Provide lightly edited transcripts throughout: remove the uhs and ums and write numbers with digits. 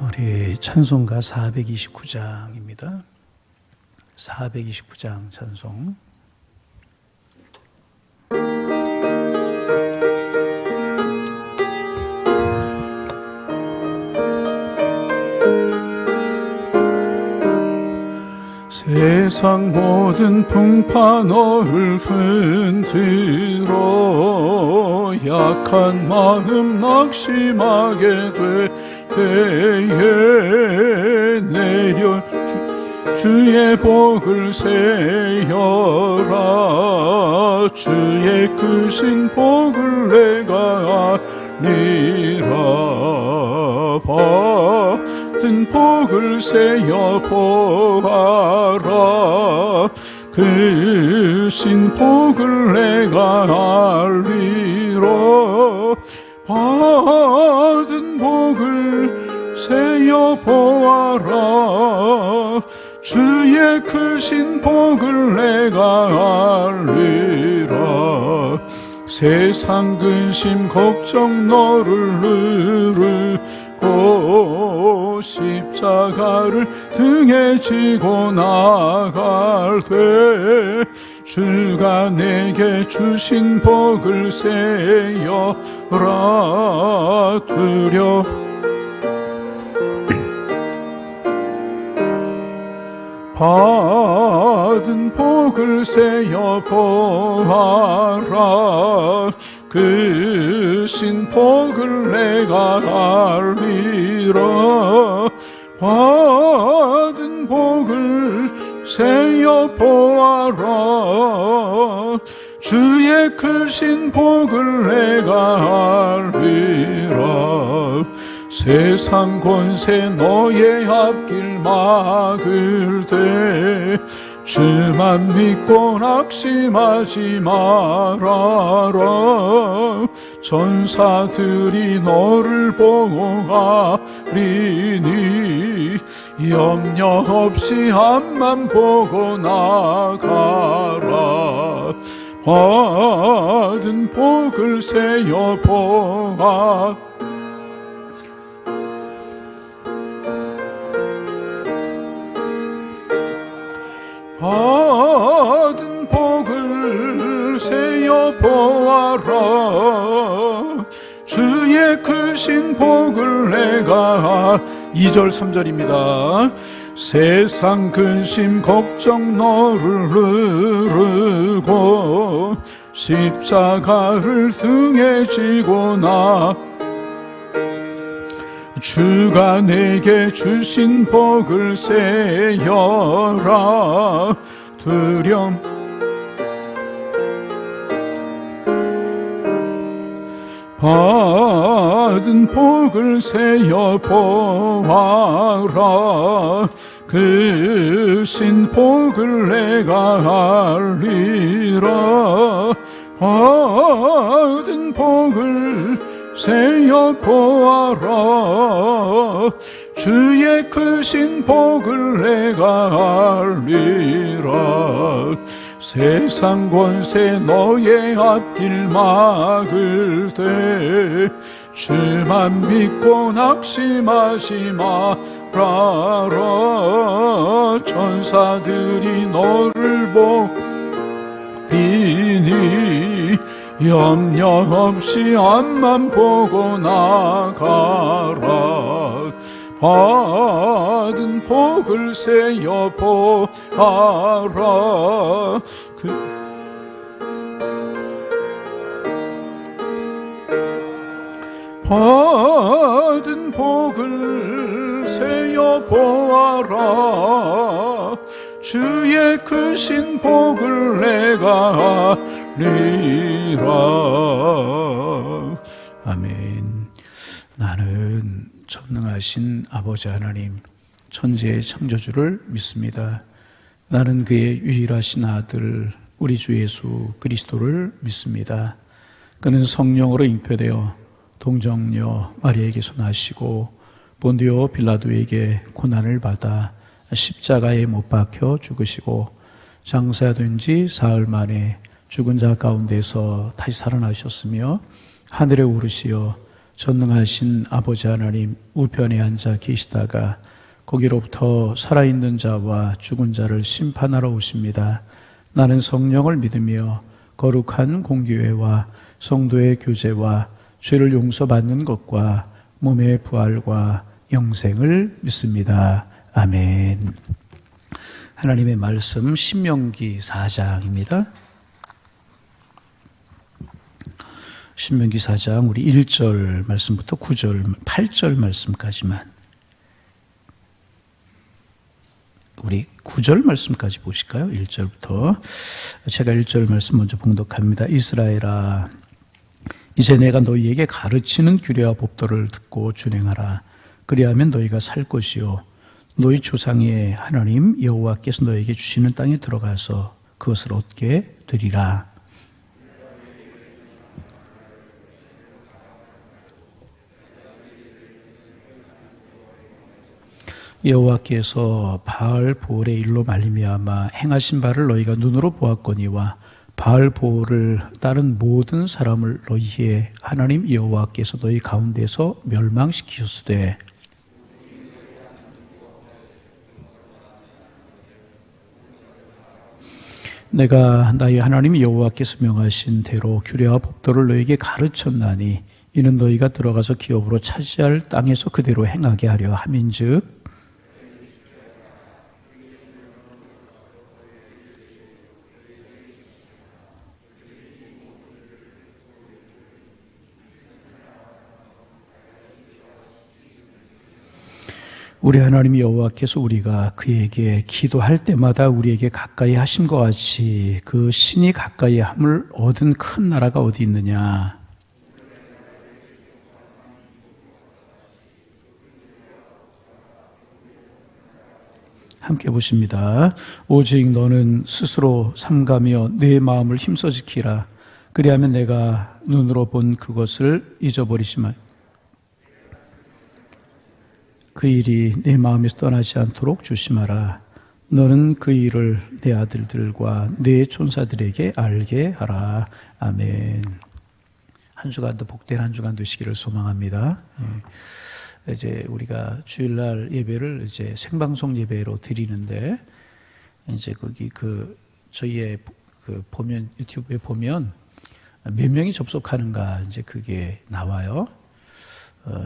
우리 찬송가 429장입니다. 429장 찬송. 세상 모든 풍파 너를 흔들어 약한 마음 낙심하게 될 때에 내려 주의 복을 세여라. 주의 크신 복을 내가 알리라. 받은 복을 세여 보아라. 크신 복을 내가 알리라. 받은 복을 세여 보아라. 주의 크신 복을 내가 알리라. 세상 근심 걱정 너를 누르고 십자가를 등에 지고 나갈 때 주가 내게 주신 복을 세여라. 받은 복을 세여 보아라. 크신 복을 내가 알리라. 받은 복을 세여 보아라. 주의 크신 복을 내가 알리라. 세상 권세 너의 앞길 막을 때 주만 믿고 낙심하지 말아라. 전사들이 너를 보호하리니 염려 없이 앞만 보고 나가라. 받은 복을 세여 보아. 받은 복을 세여 보아라. 주의 크신 복을 내가 2절 3절입니다. 세상 근심 걱정 너를 누르고 십자가를 등에 지고 나 주가 내게 주신 복을 세여라. 두려움 받은 복을 세여 보아라. 크신 복을 내가 알리라. 받은 복을 세여 보아라. 주의 크신 복을 내가 알리라. 세상 권세 너의 앞길 막을 때 주만 믿고 낙심하지 말아라. 전사들이 너를 보리니 염려 없이 앞만 보고 나가라. 받은 복을 세여 보아라. 받은 복을 세여 보아라. 주의 크신 복을 내가 알리라. 아멘. 나는 전능하신 아버지 하나님, 천지의 창조주를 믿습니다. 나는 그의 유일하신 아들 우리 주 예수 그리스도를 믿습니다. 그는 성령으로 잉태되어 동정녀 마리아에게서 나시고 본디오 빌라도에게 고난을 받아 십자가에 못 박혀 죽으시고 장사된 지 사흘 만에 죽은 자 가운데서 다시 살아나셨으며 하늘에 오르시어 전능하신 아버지 하나님 우편에 앉아 계시다가 거기로부터 살아있는 자와 죽은 자를 심판하러 오십니다. 나는 성령을 믿으며 거룩한 공교회와 성도의 교제와 죄를 용서받는 것과 몸의 부활과 영생을 믿습니다. 아멘. 하나님의 말씀 신명기 4장입니다. 신명기 4장 우리 1절 말씀부터 9절, 8절 말씀까지만 우리 9절 말씀까지 보실까요? 1절부터 제가 1절 말씀 먼저 봉독합니다. 이스라엘아, 이제 내가 너희에게 가르치는 규례와 법도를 듣고 준행하라. 그리하면 너희가 살 것이요 너희 조상의 하나님 여호와께서 너희에게 주시는 땅에 들어가서 그것을 얻게 되리라. 여호와께서 바알보올의 일로 말미암아 행하신 바를 너희가 눈으로 보았거니와 바알보올을 따른 모든 사람을 너희의 하나님 여호와께서 너희 가운데서 멸망시키셨으되 내가 나의 하나님 여호와께서 명하신 대로 규례와 법도를 너희에게 가르쳤나니 이는 너희가 들어가서 기업으로 차지할 땅에서 그대로 행하게 하려 함인즉 우리 하나님 여호와께서 우리가 그에게 기도할 때마다 우리에게 가까이 하심과 같이 그 신이 가까이 함을 얻은 큰 나라가 어디 있느냐? 함께 보십니다. 오직 너는 스스로 삼가며 내 마음을 힘써 지키라. 그리하면 내가 눈으로 본 그것을 잊어버리지 말. 그 일이 내 마음에서 떠나지 않도록 조심하라. 너는 그 일을 내 아들들과 내 촌사들에게 알게 하라. 아멘. 한 주간도 복된 한 주간 되시기를 소망합니다. 이제 우리가 주일날 예배를 이제 생방송 예배로 드리는데 이제 거기 저희의 보면 유튜브에 보면 몇 명이 접속하는가 이제 그게 나와요.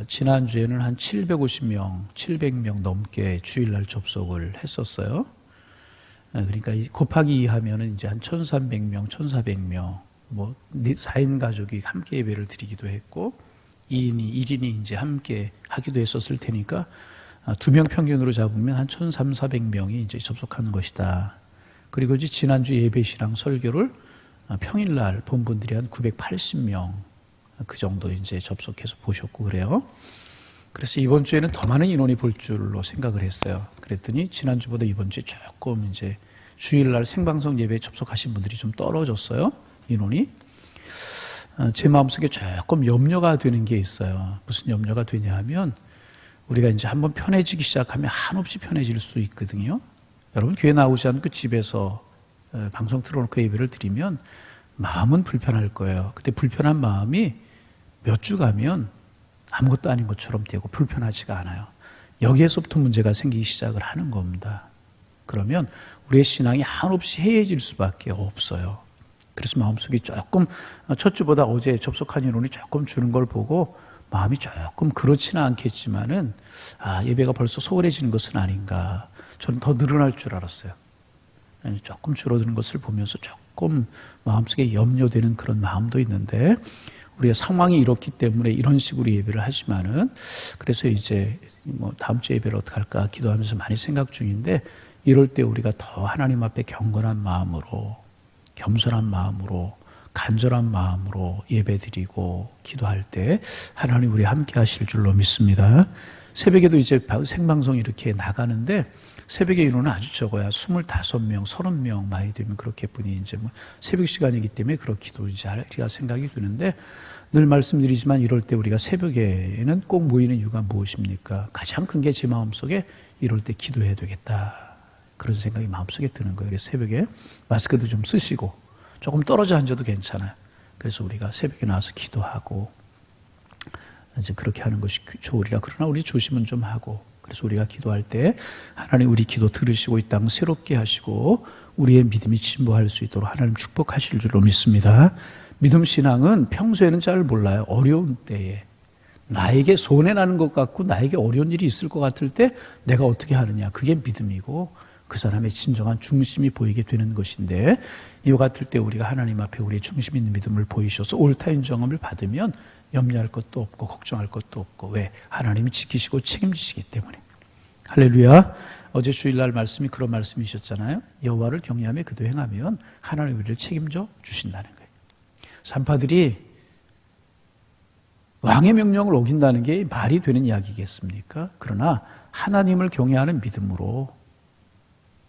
지난주에는 한 750명, 700명 넘게 주일날 접속을 했었어요. 그러니까 곱하기 2 하면은 이제 한 1300명, 1400명, 4인 가족이 함께 예배를 드리기도 했고, 2인이, 1인이 이제 함께 하기도 했었을 테니까, 2명 평균으로 잡으면 한 1300~1400명이 이제 접속하는 것이다. 그리고 이제 지난주 예배시랑 설교를 평일날 본 분들이 한 980명, 그 정도 이제 접속해서 보셨고 그래요. 그래서 이번 주에는 더 많은 인원이 볼 줄로 생각을 했어요. 그랬더니 지난주보다 이번 주에 조금 이제 주일날 생방송 예배에 접속하신 분들이 좀 떨어졌어요. 인원이. 제 마음속에 조금 염려가 되는 게 있어요. 무슨 염려가 되냐 하면 우리가 이제 한번 편해지기 시작하면 한없이 편해질 수 있거든요. 여러분 교회 나오지 않고 집에서 방송 틀어놓고 예배를 드리면 마음은 불편할 거예요. 근데 불편한 마음이 몇 주 가면 아무것도 아닌 것처럼 되고 불편하지가 않아요. 여기에서부터 문제가 생기기 시작을 하는 겁니다. 그러면 우리의 신앙이 한없이 해해질 수밖에 없어요. 그래서 마음속이 조금 첫 주보다 어제 접속한 인원이 조금 주는 걸 보고 마음이 조금 그렇지는 않겠지만은 예배가 벌써 소홀해지는 것은 아닌가. 저는 더 늘어날 줄 알았어요. 조금 줄어드는 것을 보면서 조금 마음속에 염려되는 그런 마음도 있는데 우리가 상황이 이렇기 때문에 이런 식으로 예배를 하지만은 그래서 이제 다음 주 예배를 어떻게 할까 기도하면서 많이 생각 중인데 이럴 때 우리가 더 하나님 앞에 경건한 마음으로 겸손한 마음으로 간절한 마음으로 예배드리고 기도할 때 하나님 우리 함께 하실 줄로 믿습니다. 새벽에도 이제 생방송 이렇게 나가는데 새벽에 인원은 아주 적어야 25명, 30명 많이 되면 그렇게 뿐이 이제 새벽 시간이기 때문에 그렇기도 이제 하리라 생각이 드는데 늘 말씀드리지만 이럴 때 우리가 새벽에는 꼭 모이는 이유가 무엇입니까? 가장 큰 게 제 마음속에 이럴 때 기도해야 되겠다. 그런 생각이 마음속에 드는 거예요. 그래서 새벽에 마스크도 좀 쓰시고 조금 떨어져 앉아도 괜찮아요. 그래서 우리가 새벽에 나와서 기도하고 이제 그렇게 하는 것이 좋으리라. 그러나 우리 조심은 좀 하고, 그래서 우리가 기도할 때 하나님 우리 기도 들으시고 이 땅 새롭게 하시고 우리의 믿음이 진보할 수 있도록 하나님 축복하실 줄로 믿습니다. 믿음 신앙은 평소에는 잘 몰라요. 어려운 때에 나에게 손해나는 것 같고 나에게 어려운 일이 있을 것 같을 때 내가 어떻게 하느냐, 그게 믿음이고 그 사람의 진정한 중심이 보이게 되는 것인데, 이와 같을 때 우리가 하나님 앞에 우리의 중심 있는 믿음을 보이셔서 옳다 인정함을 받으면 염려할 것도 없고 걱정할 것도 없고, 왜? 하나님이 지키시고 책임지시기 때문에. 할렐루야. 어제 주일날 말씀이 그런 말씀이셨잖아요. 여호와를 경외하며 그도 행하면 하나님 우리를 책임져 주신다는 거예요. 산파들이 왕의 명령을 어긴다는 게 말이 되는 이야기겠습니까? 그러나 하나님을 경외하는 믿음으로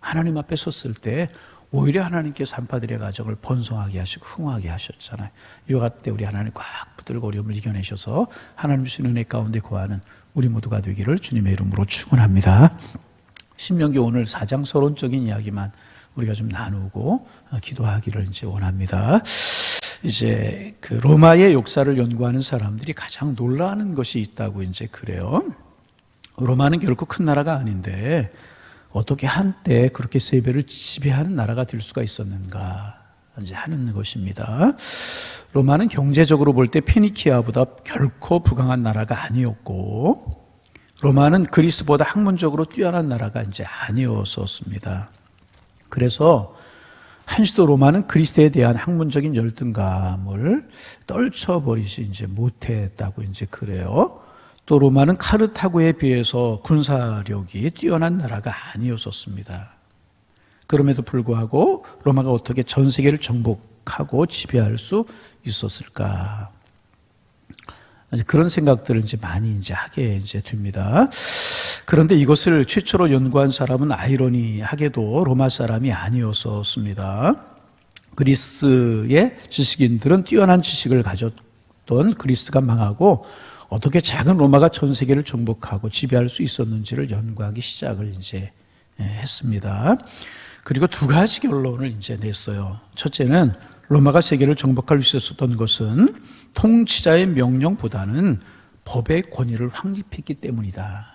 하나님 앞에 섰을 때 오히려 하나님께서 산파들의 가정을 번성하게 하시고 흥하게 하셨잖아요. 이와 같을 때 우리 하나님 꽉 붙들고 어려움을 이겨내셔서 하나님 주신 은혜 가운데 거하는 우리 모두가 되기를 주님의 이름으로 축원합니다. 신명기 오늘 4장 서론적인 이야기만 우리가 좀 나누고 기도하기를 이제 원합니다. 이제 그 로마의 역사를 연구하는 사람들이 가장 놀라는 것이 있다고 이제 그래요. 로마는 결코 큰 나라가 아닌데 어떻게 한때 그렇게 세배를 지배하는 나라가 될 수가 있었는가 이제 하는 것입니다. 로마는 경제적으로 볼 때 페니키아보다 결코 부강한 나라가 아니었고, 로마는 그리스보다 학문적으로 뛰어난 나라가 이제 아니었었습니다. 그래서 한시도 로마는 그리스에 대한 학문적인 열등감을 떨쳐버리지 이제 못했다고 이제 그래요. 또 로마는 카르타고에 비해서 군사력이 뛰어난 나라가 아니었었습니다. 그럼에도 불구하고 로마가 어떻게 전 세계를 정복하고 지배할 수 있었을까? 그런 생각들을 이제 많이 이제 하게 이제 됩니다. 그런데 이것을 최초로 연구한 사람은 아이러니하게도 로마 사람이 아니었었습니다. 그리스의 지식인들은 뛰어난 지식을 가졌던 그리스가 망하고 어떻게 작은 로마가 전 세계를 정복하고 지배할 수 있었는지를 연구하기 시작을 이제 했습니다. 그리고 두 가지 결론을 이제 냈어요. 첫째는 로마가 세계를 정복할 수 있었던 것은 통치자의 명령보다는 법의 권위를 확립했기 때문이다.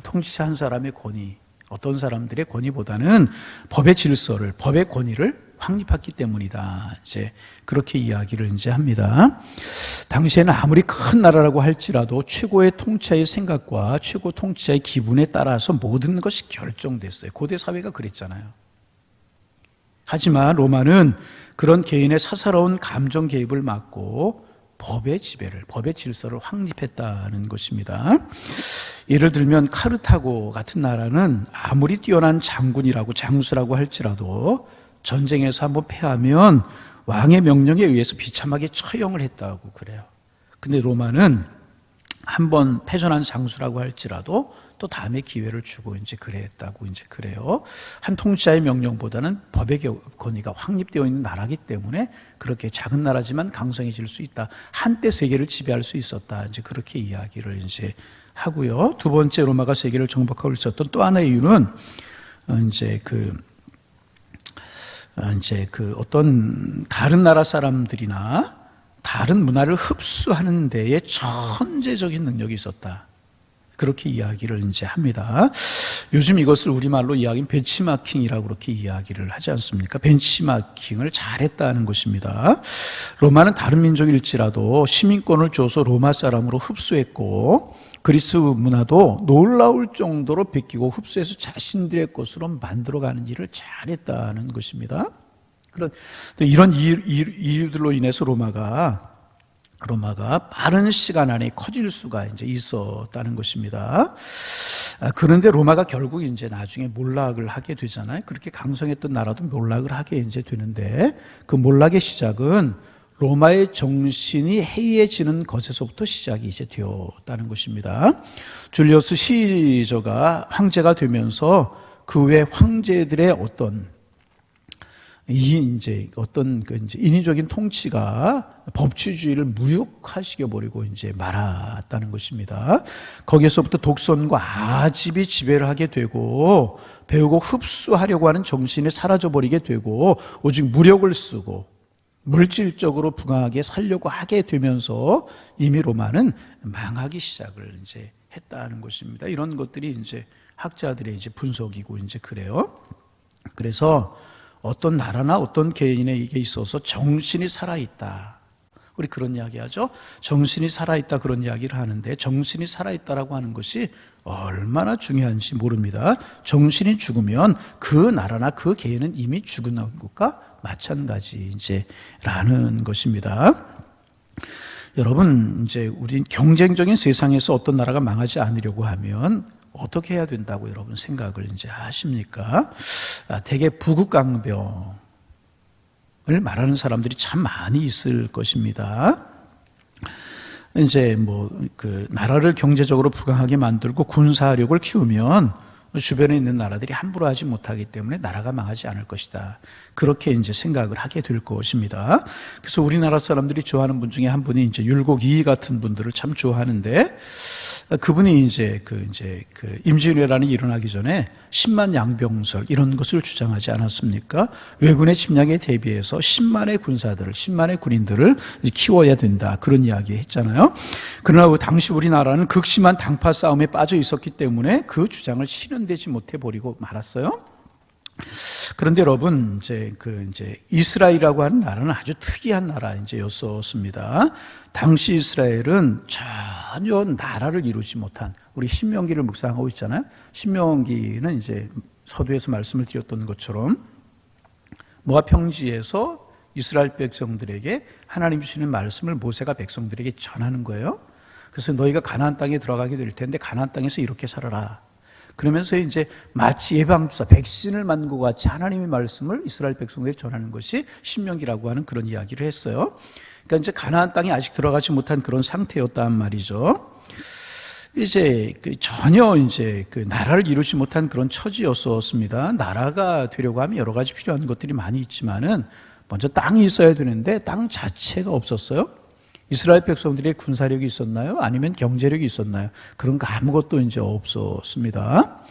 통치자 한 사람의 권위, 어떤 사람들의 권위보다는 법의 질서를, 법의 권위를 확립했기 때문이다. 이제 그렇게 이야기를 이제 합니다. 당시에는 아무리 큰 나라라고 할지라도 최고의 통치자의 생각과 최고 통치자의 기분에 따라서 모든 것이 결정됐어요. 고대 사회가 그랬잖아요. 하지만 로마는 그런 개인의 사사로운 감정 개입을 막고 법의 지배를, 법의 질서를 확립했다는 것입니다. 예를 들면 카르타고 같은 나라는 아무리 뛰어난 장군이라고 장수라고 할지라도 전쟁에서 한번 패하면 왕의 명령에 의해서 비참하게 처형을 했다고 그래요. 근데 로마는 한번 패전한 장수라고 할지라도 또 다음에 기회를 주고 이제 그랬다고 이제 그래요. 한 통치자의 명령보다는 법의 권위가 확립되어 있는 나라이기 때문에 그렇게 작은 나라지만 강성해질 수 있다. 한때 세계를 지배할 수 있었다. 이제 그렇게 이야기를 이제 하고요. 두 번째 로마가 세계를 정복하고 있었던 또 하나의 이유는 이제 어떤 다른 나라 사람들이나 다른 문화를 흡수하는 데에 천재적인 능력이 있었다. 그렇게 이야기를 이제 합니다. 요즘 이것을 우리말로 이야기하면 벤치마킹이라고 그렇게 이야기를 하지 않습니까? 벤치마킹을 잘했다는 것입니다. 로마는 다른 민족일지라도 시민권을 줘서 로마 사람으로 흡수했고 그리스 문화도 놀라울 정도로 베끼고 흡수해서 자신들의 것으로 만들어가는 일을 잘했다는 것입니다. 이런 이유들로 인해서 로마가 빠른 시간 안에 커질 수가 이제 있었다는 것입니다. 그런데 로마가 결국 이제 나중에 몰락을 하게 되잖아요. 그렇게 강성했던 나라도 몰락을 하게 이제 되는데 그 몰락의 시작은 로마의 정신이 해이해지는 것에서부터 시작이 이제 되었다는 것입니다. 줄리어스 시저가 황제가 되면서 그 외 황제들의 어떤 인위적인 통치가 법치주의를 무력화시켜 버리고 이제 말았다는 것입니다. 거기에서부터 독선과 아집이 지배를 하게 되고 배우고 흡수하려고 하는 정신이 사라져 버리게 되고 오직 무력을 쓰고 물질적으로 부강하게 살려고 하게 되면서 이미 로마는 망하기 시작을 이제 했다는 것입니다. 이런 것들이 이제 학자들의 이제 분석이고 이제 그래요. 그래서 어떤 나라나 어떤 개인에게 있어서 정신이 살아있다. 우리 그런 이야기 하죠. 정신이 살아있다 그런 이야기를 하는데 정신이 살아있다라고 하는 것이 얼마나 중요한지 모릅니다. 정신이 죽으면 그 나라나 그 개인은 이미 죽은 것과 마찬가지 이제라는 것입니다. 여러분, 이제 우리 경쟁적인 세상에서 어떤 나라가 망하지 않으려고 하면 어떻게 해야 된다고 여러분 생각을 이제 하십니까? 대개 부국강병을 말하는 사람들이 참 많이 있을 것입니다. 이제 나라를 경제적으로 부강하게 만들고 군사력을 키우면 주변에 있는 나라들이 함부로 하지 못하기 때문에 나라가 망하지 않을 것이다. 그렇게 이제 생각을 하게 될 것입니다. 그래서 우리나라 사람들이 좋아하는 분 중에 한 분이 이제 율곡 이이 같은 분들을 참 좋아하는데, 그분이 이제 임진왜란이 일어나기 전에 10만 양병설 이런 것을 주장하지 않았습니까? 왜군의 침략에 대비해서 10만의 군사들을, 10만의 군인들을 키워야 된다. 그런 이야기 했잖아요. 그러나 그 당시 우리나라는 극심한 당파 싸움에 빠져 있었기 때문에 그 주장을 실현되지 못해 버리고 말았어요. 그런데 여러분, 이제 이스라엘이라고 하는 나라는 아주 특이한 나라였었습니다. 당시 이스라엘은 전혀 나라를 이루지 못한, 우리 신명기를 묵상하고 있잖아요. 신명기는 이제 서두에서 말씀을 드렸던 것처럼 모압 평지에서 이스라엘 백성들에게 하나님 주시는 말씀을 모세가 백성들에게 전하는 거예요. 그래서 너희가 가나안 땅에 들어가게 될 텐데 가나안 땅에서 이렇게 살아라. 그러면서 이제 마치 예방주사, 백신을 맞는 것 같이 하나님의 말씀을 이스라엘 백성들에게 전하는 것이 신명기라고 하는 그런 이야기를 했어요. 그러니까 이제 가나안 땅에 아직 들어가지 못한 그런 상태였단 말이죠. 이제 전혀 이제 나라를 이루지 못한 그런 처지였었습니다. 나라가 되려고 하면 여러 가지 필요한 것들이 많이 있지만은 먼저 땅이 있어야 되는데 땅 자체가 없었어요. 이스라엘 백성들의 군사력이 있었나요? 아니면 경제력이 있었나요? 그런 거 아무것도 이제 없었습니다.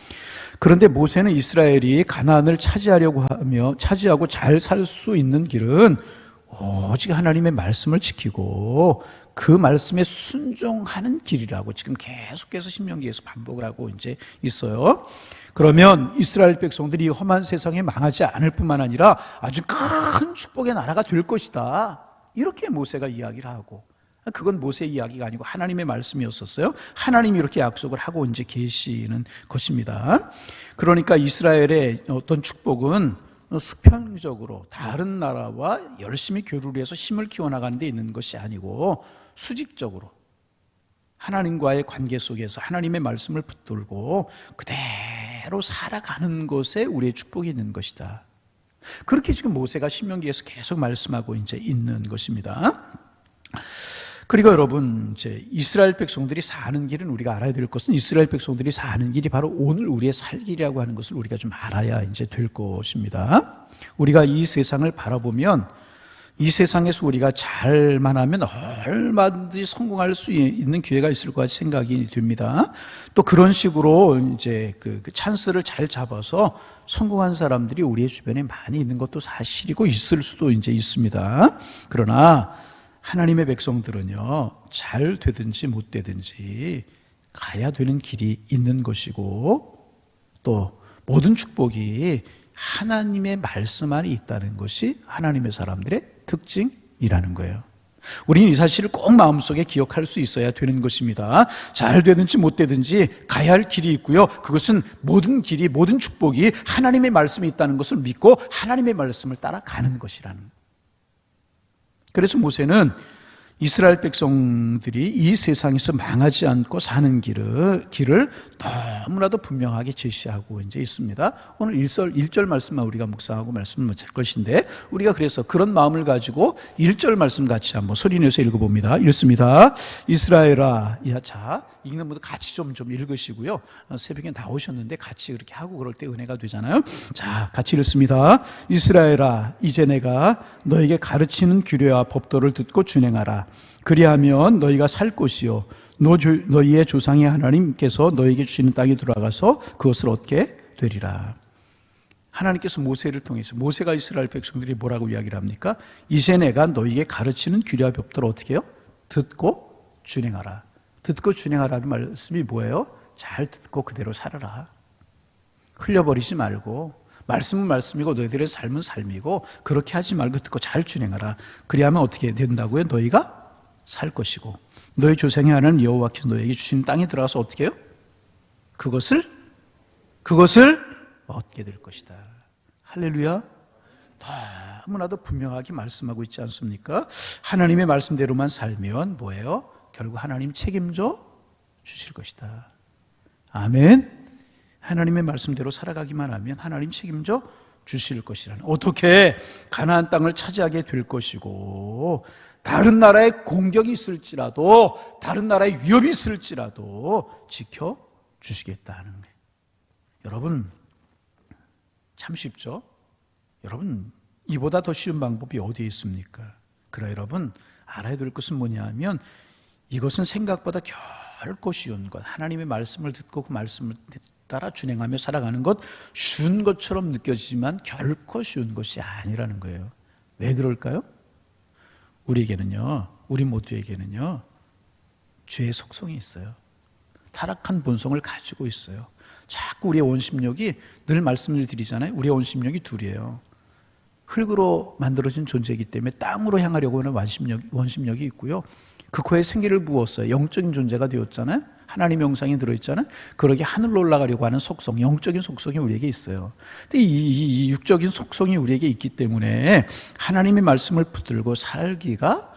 그런데 모세는 이스라엘이 가나안을 차지하고 잘 살 수 있는 길은 오직 하나님의 말씀을 지키고 그 말씀에 순종하는 길이라고 지금 계속해서 신명기에서 반복을 하고 이제 있어요. 그러면 이스라엘 백성들이 험한 세상에 망하지 않을 뿐만 아니라 아주 큰 축복의 나라가 될 것이다. 이렇게 모세가 이야기를 하고, 그건 모세의 이야기가 아니고 하나님의 말씀이었었어요. 하나님이 이렇게 약속을 하고 이제 계시는 것입니다. 그러니까 이스라엘의 어떤 축복은 수평적으로 다른 나라와 열심히 교류를 해서 힘을 키워나가는 데 있는 것이 아니고 수직적으로 하나님과의 관계 속에서 하나님의 말씀을 붙들고 그대로 살아가는 것에 우리의 축복이 있는 것이다. 그렇게 지금 모세가 신명기에서 계속 말씀하고 이제 있는 것입니다. 그리고 여러분, 이제 이스라엘 백성들이 사는 길은 우리가 알아야 될 것은 이스라엘 백성들이 사는 길이 바로 오늘 우리의 살 길이라고 하는 것을 우리가 좀 알아야 이제 될 것입니다. 우리가 이 세상을 바라보면 이 세상에서 우리가 잘만 하면 얼마든지 성공할 수 있는 기회가 있을 것 같이 생각이 듭니다. 또 그런 식으로 이제 그 찬스를 잘 잡아서 성공한 사람들이 우리의 주변에 많이 있는 것도 사실이고 있을 수도 이제 있습니다. 그러나 하나님의 백성들은요, 잘 되든지 못 되든지 가야 되는 길이 있는 것이고 또 모든 축복이 하나님의 말씀 안에 있다는 것이 하나님의 사람들의 특징이라는 거예요. 우리는 이 사실을 꼭 마음속에 기억할 수 있어야 되는 것입니다. 잘 되든지 못 되든지 가야 할 길이 있고요. 그것은 모든 길이, 모든 축복이 하나님의 말씀이 있다는 것을 믿고 하나님의 말씀을 따라가는 것이라는. 그래서 모세는 이스라엘 백성들이 이 세상에서 망하지 않고 사는 길을 너무나도 분명하게 제시하고 이제 있습니다. 오늘 1절 말씀만 우리가 묵상하고 말씀을 할 것인데, 우리가 그래서 그런 마음을 가지고 1절 말씀 같이 한번 소리내서 읽어봅니다. 읽습니다. 이스라엘아, 자, 읽는 분들 같이 좀 읽으시고요. 새벽에 나오셨는데 같이 그렇게 하고 그럴 때 은혜가 되잖아요. 자, 같이 읽습니다. 이스라엘아, 이제 내가 너에게 가르치는 규례와 법도를 듣고 준행하라. 그리하면 너희가 살 곳이요 너희의 조상의 하나님께서 너희에게 주시는 땅에 들어가서 그것을 얻게 되리라. 하나님께서 모세를 통해서, 모세가 이스라엘 백성들이 뭐라고 이야기를 합니까? 이제 내가 너희에게 가르치는 규례와 법도를 어떻게 해요? 듣고 준행하라. 듣고 준행하라는 말씀이 뭐예요? 잘 듣고 그대로 살아라. 흘려버리지 말고, 말씀은 말씀이고 너희들의 삶은 삶이고, 그렇게 하지 말고 듣고 잘 준행하라. 그리하면 어떻게 된다고요? 너희가 살 것이고, 너희 조상의 하나님 여호와께서 너희에게 주신 땅에 들어가서 어떻게 해요? 그것을 얻게 될 것이다. 할렐루야. 너무나도 분명하게 말씀하고 있지 않습니까? 하나님의 말씀대로만 살면 뭐예요? 결국 하나님 책임져 주실 것이다. 아멘. 하나님의 말씀대로 살아가기만 하면 하나님 책임져 주실 것이라는, 어떻게 가나안 땅을 차지하게 될 것이고, 다른 나라의 공격이 있을지라도, 다른 나라의 위협이 있을지라도 지켜주시겠다는 거예요. 여러분, 참 쉽죠? 여러분, 이보다 더 쉬운 방법이 어디에 있습니까? 그러나 여러분, 알아야 될 것은 뭐냐 하면, 이것은 생각보다 결코 쉬운 것, 하나님의 말씀을 듣고 그 말씀을 따라 준행하며 살아가는 것, 쉬운 것처럼 느껴지지만 결코 쉬운 것이 아니라는 거예요. 왜 그럴까요? 우리에게는요, 우리 모두에게는요, 죄의 속성이 있어요. 타락한 본성을 가지고 있어요. 자꾸 우리의 원심력이, 늘 말씀을 드리잖아요. 우리의 원심력이 둘이에요. 흙으로 만들어진 존재이기 때문에 땅으로 향하려고 하는 원심력이 있고요, 그 코에 생기를 부었어요. 영적인 존재가 되었잖아요. 하나님의 형상이 들어있잖아요. 그러게 하늘로 올라가려고 하는 속성, 영적인 속성이 우리에게 있어요. 근데 이 육적인 속성이 우리에게 있기 때문에 하나님의 말씀을 붙들고 살기가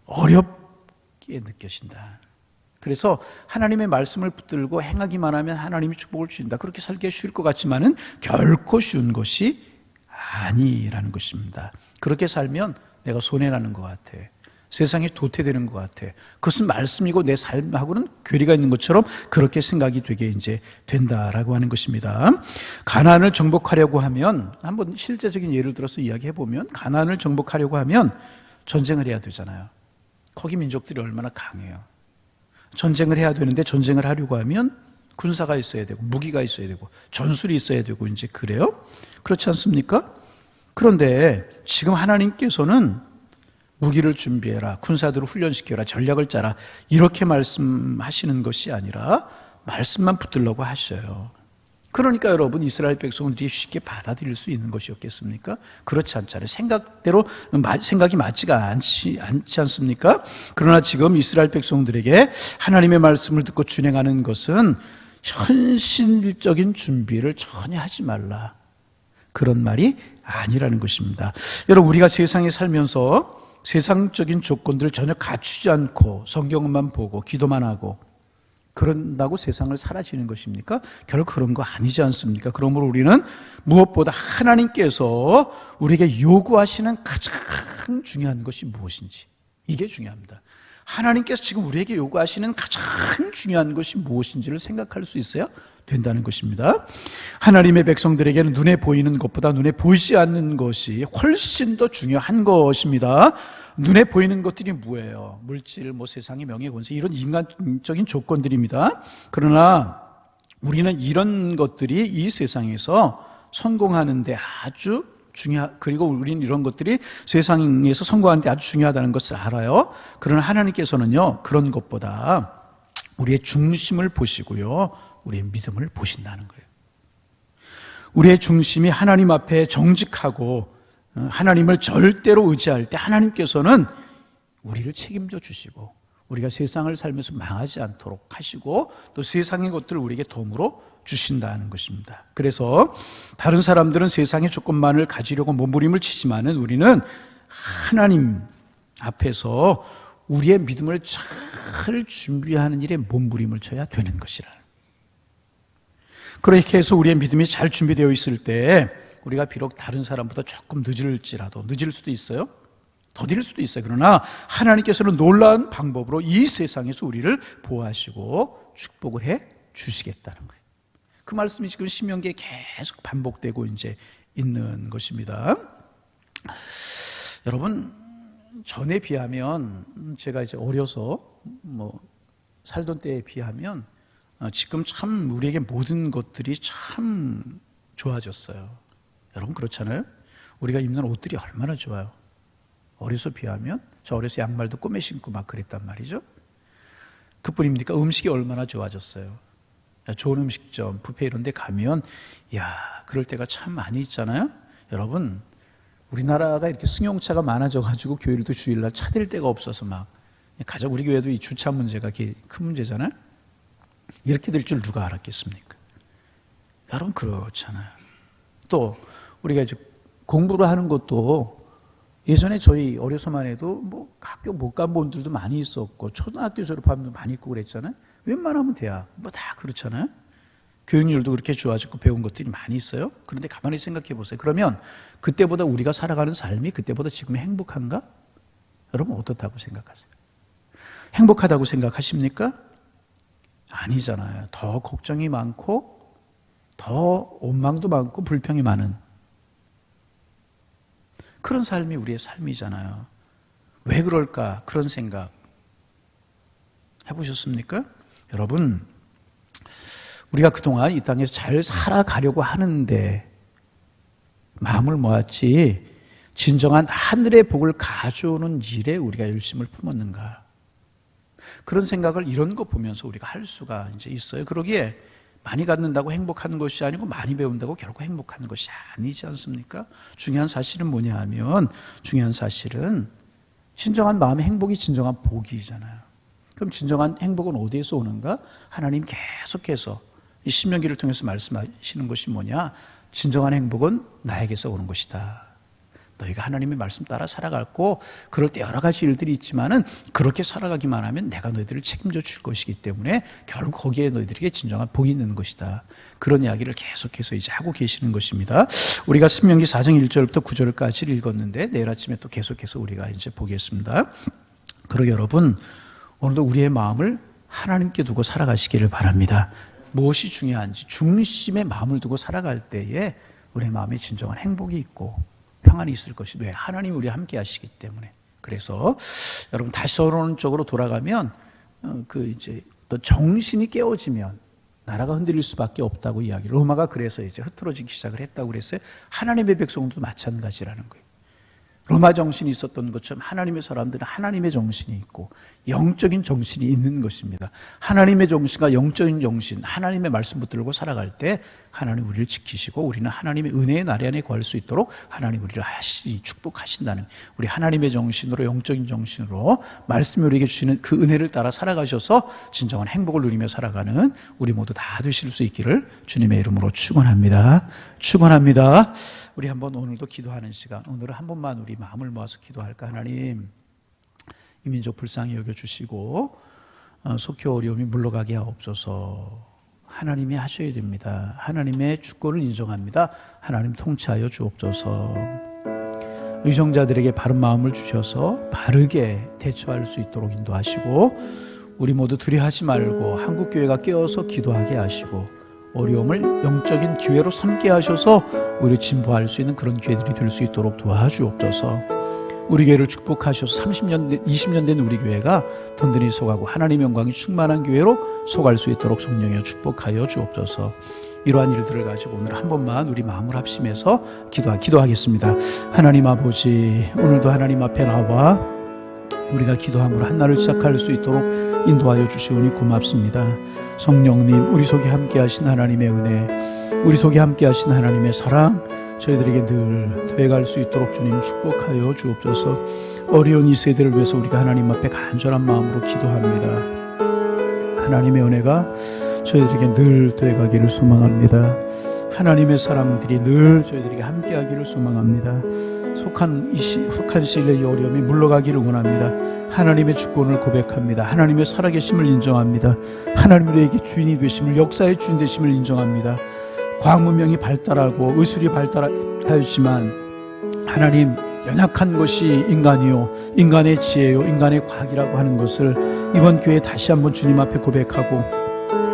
어렵게 느껴진다. 그래서 하나님의 말씀을 붙들고 행하기만 하면 하나님이 축복을 주신다, 그렇게 살기가 쉬울 것 같지만은 결코 쉬운 것이 아니라는 것입니다. 그렇게 살면 내가 손해나는 것 같아, 세상이 도태되는 것 같아, 그것은 말씀이고 내 삶하고는 괴리가 있는 것처럼 그렇게 생각이 되게 이제 된다라고 하는 것입니다. 가나안을 정복하려고 하면, 한번 실제적인 예를 들어서 이야기해 보면, 가나안을 정복하려고 하면 전쟁을 해야 되잖아요. 거기 민족들이 얼마나 강해요. 전쟁을 해야 되는데, 전쟁을 하려고 하면 군사가 있어야 되고, 무기가 있어야 되고, 전술이 있어야 되고, 이제 그래요? 그렇지 않습니까? 그런데 지금 하나님께서는 무기를 준비해라, 군사들을 훈련시켜라, 전략을 짜라, 이렇게 말씀하시는 것이 아니라 말씀만 붙들려고 하셔요. 그러니까 여러분, 이스라엘 백성들이 쉽게 받아들일 수 있는 것이었겠습니까? 그렇지 않잖아요. 생각이 맞지가 않지 않습니까? 그러나 지금 이스라엘 백성들에게 하나님의 말씀을 듣고 준행하는 것은 현실적인 준비를 전혀 하지 말라, 그런 말이 아니라는 것입니다. 여러분, 우리가 세상에 살면서 세상적인 조건들을 전혀 갖추지 않고 성경만 보고 기도만 하고 그런다고 세상을 사라지는 것입니까? 결국 그런 거 아니지 않습니까? 그러므로 우리는 무엇보다 하나님께서 우리에게 요구하시는 가장 중요한 것이 무엇인지, 이게 중요합니다. 하나님께서 지금 우리에게 요구하시는 가장 중요한 것이 무엇인지를 생각할 수 있어야 된다는 것입니다. 하나님의 백성들에게는 눈에 보이는 것보다 눈에 보이지 않는 것이 훨씬 더 중요한 것입니다. 눈에 보이는 것들이 뭐예요? 물질, 세상의 명예, 권세, 이런 인간적인 조건들입니다. 그러나 우리는 이런 것들이 이 세상에서 성공하는데 아주 그리고 우리는 이런 것들이 세상에서 성공하는데 아주 중요하다는 것을 알아요. 그러나 하나님께서는요, 그런 것보다 우리의 중심을 보시고요, 우리의 믿음을 보신다는 거예요. 우리의 중심이 하나님 앞에 정직하고 하나님을 절대로 의지할 때 하나님께서는 우리를 책임져 주시고, 우리가 세상을 살면서 망하지 않도록 하시고, 또 세상의 것들을 우리에게 덤으로 주신다는 것입니다. 그래서 다른 사람들은 세상의 조건만을 가지려고 몸부림을 치지만은 우리는 하나님 앞에서 우리의 믿음을 잘 준비하는 일에 몸부림을 쳐야 되는 것이라. 그렇게 해서 우리의 믿음이 잘 준비되어 있을 때 우리가 비록 다른 사람보다 조금 늦을 수도 있어요. 더딜 수도 있어요. 그러나 하나님께서는 놀라운 방법으로 이 세상에서 우리를 보호하시고 축복을 해 주시겠다는 거예요. 그 말씀이 지금 신명기에 계속 반복되고 이제 있는 것입니다. 여러분, 전에 비하면, 제가 이제 어려서 살던 때에 비하면 지금 참 우리에게 모든 것들이 참 좋아졌어요. 여러분 그렇잖아요? 우리가 입는 옷들이 얼마나 좋아요. 어려서 비하면 저 어려서 양말도 꼬매 신고 막 그랬단 말이죠. 그뿐입니까? 음식이 얼마나 좋아졌어요. 좋은 음식점, 뷔페 이런 데 가면 그럴 때가 참 많이 있잖아요. 여러분 우리나라가 이렇게 승용차가 많아져가지고 교회도 주일날 차 댈 데가 없어서 막 가장 우리 교회도 이 주차 문제가 큰 문제잖아요. 이렇게 될 줄 누가 알았겠습니까? 여러분 그렇잖아요. 또 우리가 이제 공부를 하는 것도 예전에 저희 어려서만 해도 뭐 학교 못 간 분들도 많이 있었고 초등학교 졸업하면 분도 많이 있고 그랬잖아요. 웬만하면 대학 뭐 다 그렇잖아요. 교육률도 그렇게 좋아졌고 배운 것들이 많이 있어요. 그런데 가만히 생각해 보세요. 그러면 그때보다 우리가 살아가는 삶이 그때보다 지금 행복한가? 여러분 어떻다고 생각하세요? 행복하다고 생각하십니까? 아니잖아요. 더 걱정이 많고 더 원망도 많고 불평이 많은 그런 삶이 우리의 삶이잖아요. 왜 그럴까? 그런 생각 해보셨습니까? 여러분 우리가 그동안 이 땅에서 잘 살아가려고 하는데 마음을 모았지 진정한 하늘의 복을 가져오는 일에 우리가 열심을 품었는가? 그런 생각을 이런 거 보면서 우리가 할 수가 이제 있어요. 그러기에 많이 갖는다고 행복한 것이 아니고 많이 배운다고 결국 행복한 것이 아니지 않습니까? 중요한 사실은 뭐냐 하면 중요한 사실은 진정한 마음의 행복이 진정한 복이잖아요. 그럼 진정한 행복은 어디에서 오는가? 하나님 계속해서 이 신명기를 통해서 말씀하시는 것이 뭐냐? 진정한 행복은 나에게서 오는 것이다. 너희가 하나님의 말씀 따라 살아갔고 그럴 때 여러 가지 일들이 있지만은 그렇게 살아가기만 하면 내가 너희들을 책임져 줄 것이기 때문에 결국 거기에 너희들에게 진정한 복이 있는 것이다. 그런 이야기를 계속해서 이제 하고 계시는 것입니다. 우리가 신명기 4장 1절부터 9절까지 읽었는데 내일 아침에 또 계속해서 우리가 이제 보겠습니다. 그러게 여러분 오늘도 우리의 마음을 하나님께 두고 살아가시기를 바랍니다. 무엇이 중요한지 중심에 마음을 두고 살아갈 때에 우리의 마음에 진정한 행복이 있고 평안이 있을 것이 왜? 하나님이 우리와 함께 하시기 때문에. 그래서 여러분 다시 서론적으로 돌아가면 이제 또 정신이 깨어지면 나라가 흔들릴 수밖에 없다고 이야기를 로마가 그래서 이제 흐트러지기 시작을 했다고 그랬어요. 하나님의 백성도 마찬가지라는 거예요. 로마 정신이 있었던 것처럼 하나님의 사람들은 하나님의 정신이 있고 영적인 정신이 있는 것입니다. 하나님의 정신과 영적인 정신, 하나님의 말씀 붙들고 살아갈 때 하나님 우리를 지키시고 우리는 하나님의 은혜의 나래 안에 거할 수 있도록 하나님 우리를 축복하신다는 우리 하나님의 정신으로 영적인 정신으로 말씀이 우리에게 주시는 그 은혜를 따라 살아가셔서 진정한 행복을 누리며 살아가는 우리 모두 다 되실 수 있기를 주님의 이름으로 축원합니다. 축원합니다. 우리 한번 오늘도 기도하는 시간, 오늘은 한 번만 우리 마음을 모아서 기도할까? 하나님, 이 민족 불쌍히 여겨주시고 속히 어려움이 물러가게 하옵소서. 하나님이 하셔야 됩니다. 하나님의 주권을 인정합니다. 하나님 통치하여 주옵소서. 의정자들에게 바른 마음을 주셔서 바르게 대처할 수 있도록 인도하시고 우리 모두 두려워하지 말고 한국교회가 깨어서 기도하게 하시고 어려움을 영적인 기회로 삼게 하셔서 우리 진보할 수 있는 그런 기회들이 될 수 있도록 도와주옵소서. 우리 교회를 축복하셔서 30년, 20년 된 우리 교회가 든든히 서가고 하나님의 영광이 충만한 교회로 서갈 수 있도록 성령여 축복하여 주옵소서. 이러한 일들을 가지고 오늘 한 번만 우리 마음을 합심해서 기도하겠습니다. 하나님 아버지, 오늘도 하나님 앞에 나와 우리가 기도함으로 한 날을 시작할 수 있도록 인도하여 주시오니 고맙습니다. 성령님, 우리 속에 함께 하신 하나님의 은혜, 우리 속에 함께 하신 하나님의 사랑 저희들에게 늘 되어갈 수 있도록 주님 축복하여 주옵소서. 어려운 이 세대를 위해서 우리가 하나님 앞에 간절한 마음으로 기도합니다. 하나님의 은혜가 저희들에게 늘 되어가기를 소망합니다. 하나님의 사랑들이 늘 저희들에게 함께하기를 소망합니다. 속한 시일의 이 어려움이 물러가기를 원합니다. 하나님의 주권을 고백합니다. 하나님의 살아계심을 인정합니다. 하나님 우리에게 주인이 되심을, 역사의 주인 되심을 인정합니다. 과학문명이 발달하고 의술이 발달하였지만 하나님, 연약한 것이 인간이요 인간의 지혜요 인간의 과학이라고 하는 것을 이번 교회에 다시 한번 주님 앞에 고백하고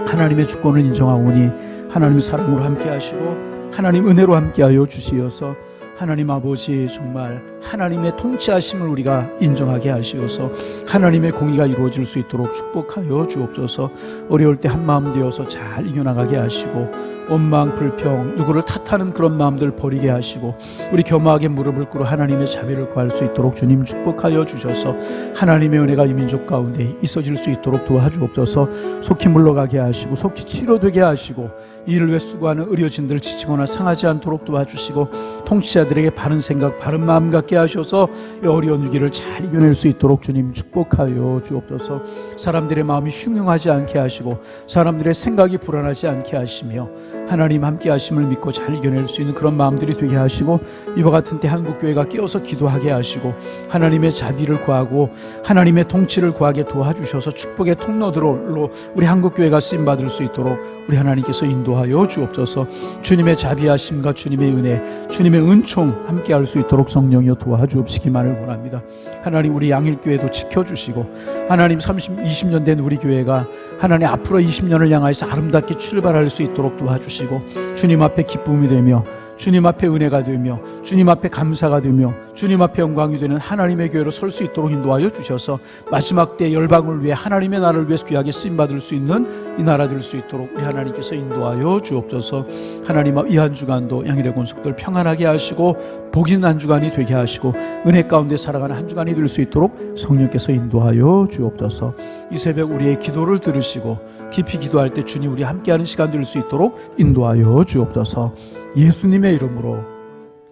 하나님의 주권을 인정하오니 하나님의 사랑으로 함께 하시고 하나님 은혜로 함께하여 주시어서 하나님 아버지, 정말 하나님의 통치하심을 우리가 인정하게 하시어서 하나님의 공의가 이루어질 수 있도록 축복하여 주옵소서. 어려울 때 한마음 되어서 잘 이겨나가게 하시고 원망, 불평, 누구를 탓하는 그런 마음들 버리게 하시고 우리 겸허하게 무릎을 꿇어 하나님의 자비를 구할 수 있도록 주님 축복하여 주셔서 하나님의 은혜가 이 민족 가운데 있어질 수 있도록 도와주옵소서. 속히 물러가게 하시고 속히 치료되게 하시고 이를 위해 수고하는 의료진들 지치거나 상하지 않도록 도와주시고 통치자들에게 바른 생각, 바른 마음 갖게 하셔서 이 어려운 위기를 잘 이겨낼 수 있도록 주님 축복하여 주옵소서. 사람들의 마음이 흉흉하지 않게 하시고 사람들의 생각이 불안하지 않게 하시며 하나님 함께 하심을 믿고 잘 이겨낼 수 있는 그런 마음들이 되게 하시고 이와 같은 때 한국교회가 깨어서 기도하게 하시고 하나님의 자비를 구하고 하나님의 통치를 구하게 도와주셔서 축복의 통로들로 우리 한국교회가 쓰임받을 수 있도록 우리 하나님께서 인도하여 주옵소서. 주님의 자비하심과 주님의 은혜, 주님의 은총 함께 할 수 있도록 성령이여 도와주옵시기만을 원합니다. 하나님 우리 양일교회도 지켜주시고 하나님 20년 된 우리 교회가 하나님 앞으로 20년을 향하여서 아름답게 출발할 수 있도록 도와주시고 주님 앞에 기쁨이 되며 주님 앞에 은혜가 되며 주님 앞에 감사가 되며 주님 앞에 영광이 되는 하나님의 교회로 설 수 있도록 인도하여 주셔서 마지막 때 열방을 위해 하나님의 나라를 위해 귀하게 쓰임받을 수 있는 이 나라 될 수 있도록 우리 하나님께서 인도하여 주옵소서. 하나님 이 한 주간도 양일의 권속들 평안하게 하시고 복 있는 한 주간이 되게 하시고 은혜 가운데 살아가는 한 주간이 될 수 있도록 성령께서 인도하여 주옵소서. 이 새벽 우리의 기도를 들으시고 깊이 기도할 때 주님 우리 함께하는 시간 될 수 있도록 인도하여 주옵소서. 예수님의 이름으로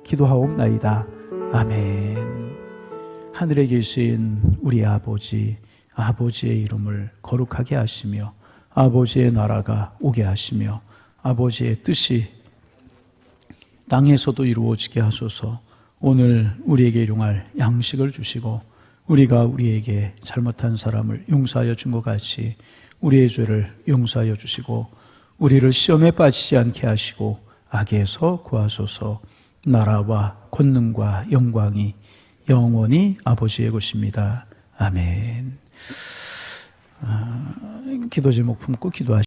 기도하옵나이다. 아멘. 하늘에 계신 우리 아버지, 아버지의 이름을 거룩하게 하시며 아버지의 나라가 오게 하시며 아버지의 뜻이 땅에서도 이루어지게 하소서. 오늘 우리에게 일용할 양식을 주시고 우리가 우리에게 잘못한 사람을 용서하여 준 것 같이 우리의 죄를 용서하여 주시고 우리를 시험에 빠지지 않게 하시고 악에서 구하소서. 나라와 권능과 영광이 영원히 아버지의 것입니다. 아멘. 기도 제목 품고 기도하시죠.